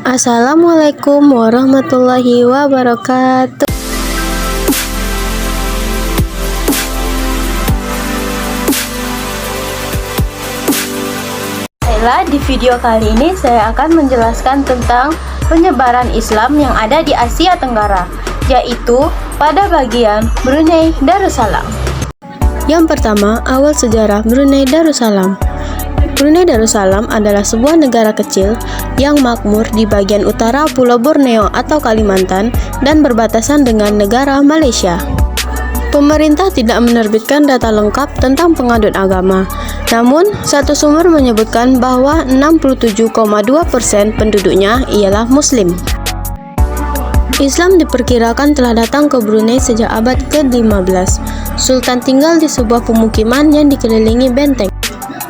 Assalamualaikum warahmatullahi wabarakatuh. Di video kali ini saya akan menjelaskan tentang penyebaran Islam yang ada di Asia Tenggara, yaitu pada bagian Brunei Darussalam. Yang pertama, awal sejarah Brunei Darussalam. Brunei Darussalam adalah sebuah negara kecil yang makmur di bagian utara Pulau Borneo atau Kalimantan dan berbatasan dengan negara Malaysia. Pemerintah tidak menerbitkan data lengkap tentang pengadut agama. Namun, satu sumber menyebutkan bahwa 67,2% penduduknya ialah Muslim. Islam diperkirakan telah datang ke Brunei sejak abad ke-15. Sultan tinggal di sebuah pemukiman yang dikelilingi benteng.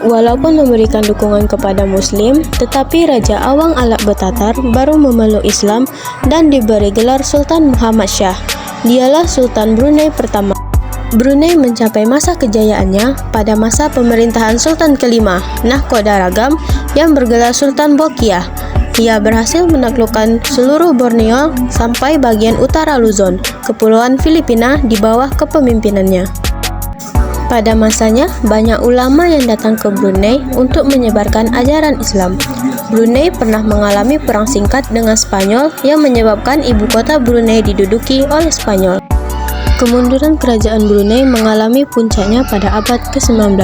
Walaupun memberikan dukungan kepada Muslim, tetapi Raja Awang Alak Betatar baru memeluk Islam dan diberi gelar Sultan Muhammad Shah. Dialah Sultan Brunei pertama. Brunei mencapai masa kejayaannya pada masa pemerintahan Sultan kelima, Nahkoda Ragam, yang bergelar Sultan Bolkiah. Ia berhasil menaklukkan seluruh Borneo sampai bagian utara Luzon, kepulauan Filipina di bawah kepemimpinannya. Pada masanya, banyak ulama yang datang ke Brunei untuk menyebarkan ajaran Islam. Brunei pernah mengalami perang singkat dengan Spanyol yang menyebabkan ibu kota Brunei diduduki oleh Spanyol. Kemunduran kerajaan Brunei mengalami puncaknya pada abad ke-19,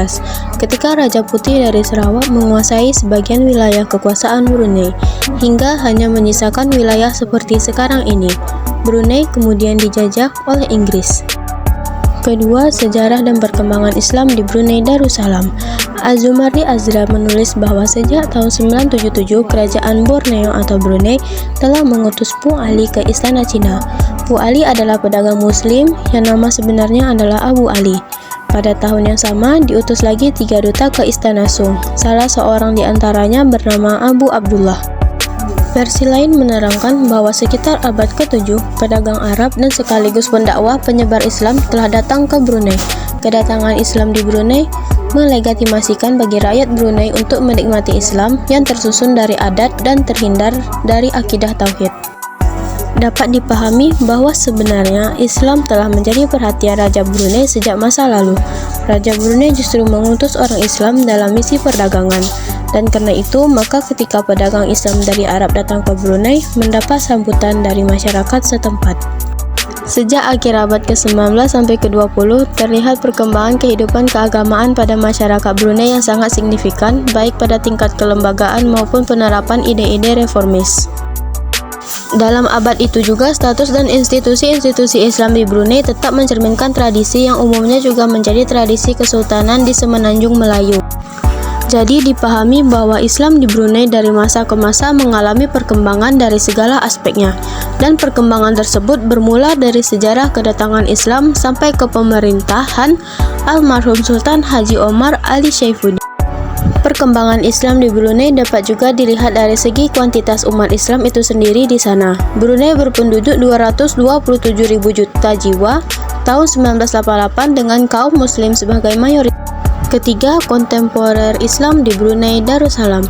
ketika Raja Putih dari Sarawak menguasai sebagian wilayah kekuasaan Brunei, hingga hanya menyisakan wilayah seperti sekarang ini. Brunei kemudian dijajah oleh Inggris. Kedua, sejarah dan perkembangan Islam di Brunei Darussalam. Az-Zumardi Azra menulis bahwa sejak tahun 977 kerajaan Borneo atau Brunei telah mengutus Pu Ali ke istana Cina. Pu Ali adalah pedagang muslim yang nama sebenarnya adalah Abu Ali. Pada tahun yang sama diutus lagi 3 duta ke istana Sung. Salah seorang di antaranya bernama Abu Abdullah. Versi lain menerangkan bahwa sekitar abad ke-7, pedagang Arab dan sekaligus pendakwah penyebar Islam telah datang ke Brunei. Kedatangan Islam di Brunei melegitimasikan bagi rakyat Brunei untuk menikmati Islam yang tersusun dari adat dan terhindar dari akidah tauhid. Dapat dipahami bahwa sebenarnya Islam telah menjadi perhatian Raja Brunei sejak masa lalu. Raja Brunei justru mengutus orang Islam dalam misi perdagangan. Dan karena itu, maka ketika pedagang Islam dari Arab datang ke Brunei, mendapat sambutan dari masyarakat setempat. Sejak akhir abad ke-19 sampai ke-20, terlihat perkembangan kehidupan keagamaan pada masyarakat Brunei yang sangat signifikan, baik pada tingkat kelembagaan maupun penerapan ide-ide reformis. Dalam abad itu juga, status dan institusi-institusi Islam di Brunei tetap mencerminkan tradisi yang umumnya juga menjadi tradisi kesultanan di Semenanjung Melayu. Jadi dipahami bahwa Islam di Brunei dari masa ke masa mengalami perkembangan dari segala aspeknya, dan perkembangan tersebut bermula dari sejarah kedatangan Islam sampai ke pemerintahan almarhum Sultan Haji Omar Ali Saifuddin. Perkembangan Islam di Brunei dapat juga dilihat dari segi kuantitas umat Islam itu sendiri di sana. Brunei berpenduduk 227.000 juta jiwa tahun 1988 dengan kaum muslim sebagai mayoritas. Ketiga, kontemporer Islam di Brunei Darussalam.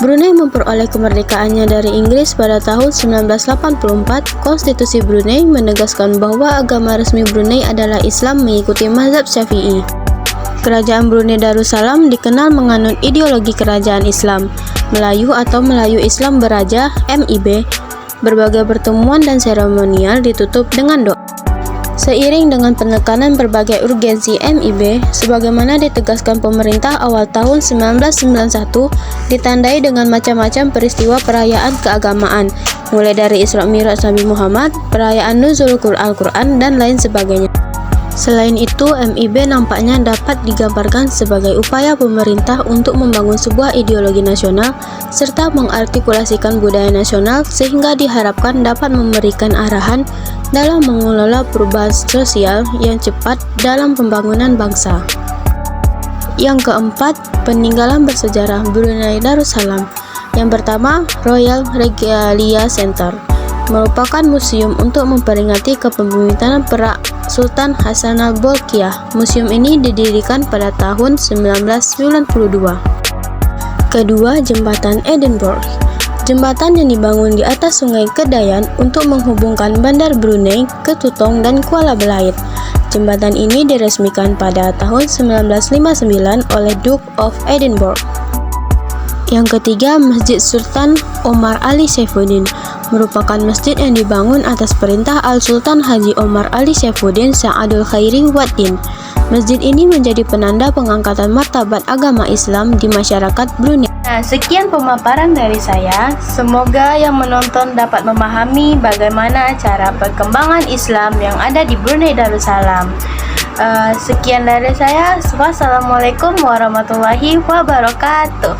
Brunei memperoleh kemerdekaannya dari Inggris pada tahun 1984. Konstitusi Brunei menegaskan bahwa agama resmi Brunei adalah Islam mengikuti mazhab Syafi'i. Kerajaan Brunei Darussalam dikenal menganut ideologi kerajaan Islam Melayu atau Melayu Islam Beraja (MIB). Berbagai pertemuan dan seremonial ditutup dengan doa. Seiring dengan penekanan berbagai urgensi MIB, sebagaimana ditegaskan pemerintah awal tahun 1991, ditandai dengan macam-macam peristiwa perayaan keagamaan, mulai dari Isra Mi'raj Nabi Muhammad, perayaan Nuzul Al-Quran, dan lain sebagainya. Selain itu, MIB nampaknya dapat digambarkan sebagai upaya pemerintah untuk membangun sebuah ideologi nasional serta mengartikulasikan budaya nasional sehingga diharapkan dapat memberikan arahan dalam mengelola perubahan sosial yang cepat dalam pembangunan bangsa. Yang keempat, peninggalan bersejarah Brunei Darussalam. Yang pertama, Royal Regalia Center merupakan museum untuk memperingati kepemimpinan perak Sultan Hassanal Bolkiah. Museum ini didirikan pada tahun 1992. Kedua, Jembatan Edinburgh. Jembatan yang dibangun di atas Sungai Kedayan untuk menghubungkan Bandar Brunei ke Tutong dan Kuala Belait. Jembatan ini diresmikan pada tahun 1959 oleh Duke of Edinburgh. Yang ketiga, Masjid Sultan Omar Ali Saifuddin merupakan masjid yang dibangun atas perintah Al-Sultan Haji Omar Ali Saifuddin Sa'adul Khairi Waddin. Masjid ini menjadi penanda pengangkatan martabat agama Islam di masyarakat Brunei. Nah, sekian pemaparan dari saya. Semoga yang menonton dapat memahami bagaimana cara perkembangan Islam yang ada di Brunei Darussalam. Sekian dari saya. Wassalamualaikum warahmatullahi wabarakatuh.